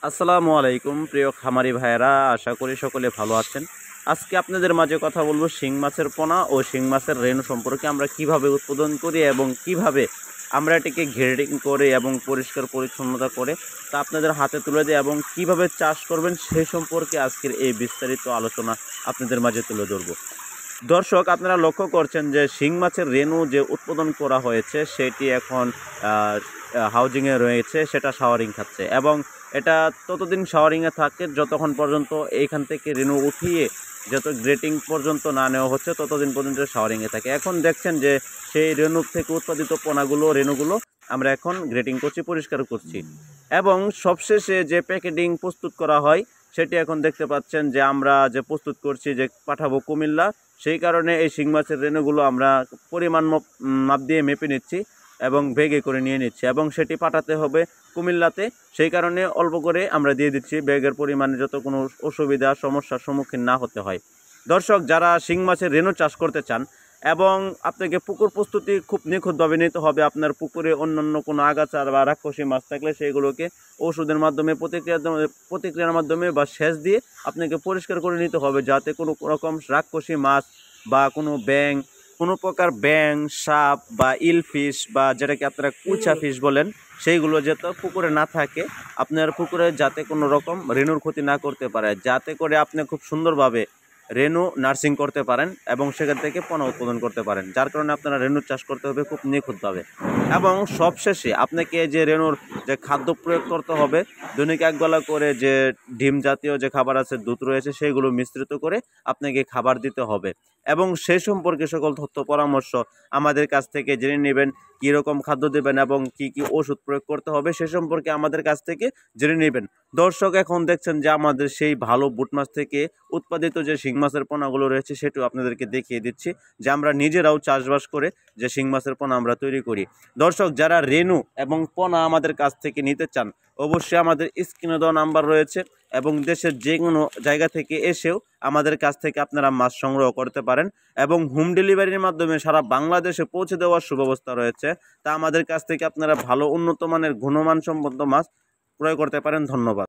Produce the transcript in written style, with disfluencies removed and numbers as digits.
আসসালামু আলাইকুম প্রিয় খামারি ভাইয়েরা, আশা করি সকলে ভালো আছেন। আজকে আপনাদের মাঝে কথা বলবো শিং মাছের পোনা ও শিং মাছের রেণু সম্পর্কে। আমরা কিভাবে উৎপাদন করি এবং কিভাবে আমরা এটিকে গ্রেডিং করে এবং পরিষ্কার পরিচ্ছন্নতা করে তা আপনাদের হাতে তুলে দিই এবং কিভাবে চাষ করবেন সেই সম্পর্কে আজকের এই বিস্তারিত আলোচনা আপনাদের মাঝে তুলে ধরব। দর্শক, আপনারা লক্ষ্য করছেন যে শিং মাছের রেণু যে উৎপাদন করা হয়েছে সেটি এখন হাউজিংয়ে রয়েছে, সেটা শাওয়ারিং খাচ্ছে এবং এটা ততদিন শাওয়ারিংয়ে থাকে যতক্ষণ পর্যন্ত এইখান থেকে রেণু উঠিয়ে যত গ্রেটিং পর্যন্ত না নেওয়া হচ্ছে ততদিন পর্যন্ত শাওয়ারিংয়ে থাকে। এখন দেখছেন যে সেই রেণু থেকে উৎপাদিত রেণুগুলো আমরা এখন গ্রেটিং করছি, পরিষ্কার করছি এবং সবশেষে যে প্যাকেটিং প্রস্তুত করা হয় সেটি এখন দেখতে পাচ্ছেন যে আমরা যে প্রস্তুত করছি, যে পাঠাবো কুমিল্লা। সেই কারণে এই শিং মাছের রেণুগুলো আমরা পরিমাণ মাপ দিয়ে মেপে নিচ্ছি এবং ব্যাগে করে নিয়ে নিচ্ছি এবং সেটি পাঠাতে হবে কুমিল্লাতে। সেই কারণে অল্প করে আমরা দিয়ে দিচ্ছি, ব্যাগের পরিমাণে যত কোনো অসুবিধা সমস্যার সম্মুখীন না হতে হয়। দর্শক, যারা শিং মাছের রেণু চাষ করতে চান এবং আপনাকে পুকুর প্রস্তুতি খুব নিখুঁতভাবে নিতে হবে, আপনার পুকুরে অন্যান্য কোনো আগাছা বা রাক্ষসী মাছ থাকলে সেইগুলোকে ওষুধের মাধ্যমে প্রতিক্রিয়ার মাধ্যমে বা সেচ দিয়ে আপনাকে পরিষ্কার করে নিতে হবে, যাতে কোনো রকম রাক্ষসী মাছ বা কোনো কোনো প্রকার ব্যাং, সাপ বা ইল ফিশ বা যেটাকে আপনারা কুচা ফিশ বলেন সেইগুলো যাতে পুকুরে না থাকে, আপনার পুকুরে যাতে কোনো রকম রেণুর ক্ষতি না করতে পারে, যাতে করে আপনি খুব সুন্দরভাবে রেণু নার্সিং করতে পারেন এবং সেখান থেকে পোনা উৎপাদন করতে পারেন। যার কারণে আপনারা রেণুর চাষ করতে হবে খুব নিখুঁতভাবে এবং সবশেষে আপনাকে যে রেণুর যে খাদ্য প্রয়োগ করতে হবে, দৈনিক একবেলা করে যে ডিম জাতীয় যে খাবার আছে, দুধ রয়েছে, সেইগুলো মিশ্রিত করে আপনাকে খাবার দিতে হবে এবং সেই সম্পর্কে সকল তথ্য পরামর্শ আমাদের কাছ থেকে জেনে নেবেন। কীরকম খাদ্য দেবেন এবং কি কি ওষুধ প্রয়োগ করতে হবে সে সম্পর্কে আমাদের কাছ থেকে জেনে নেবেন। দর্শক, এখন দেখছেন যে আমাদের সেই ভালো বুট মাছ থেকে উৎপাদিত যে শিং মাছের পোনাগুলো রয়েছে সেটিও আপনাদেরকে দেখিয়ে দিচ্ছি, যে আমরা নিজেরাও চাষবাস করে যে শিং মাছের পোনা আমরা তৈরি করি। দর্শক, যারা রেণু এবং পোনা আমাদের কাছ থেকে নিতে চান অবশ্যই আমাদের স্ক্রিনে দেওয়া নাম্বার রয়েছে এবং দেশের যে কোনো জায়গা থেকে এসেও আমাদের কাছ থেকে আপনারা মাছ সংগ্রহ করতে পারেন এবং হোম ডেলিভারির মাধ্যমে সারা বাংলাদেশে পৌঁছে দেওয়ার সুব্যবস্থা রয়েছে। তা আমাদের কাছ থেকে আপনারা ভালো উন্নত মানের গুণমান সম্পন্ন মাছ ক্রয় করতে পারেন। ধন্যবাদ।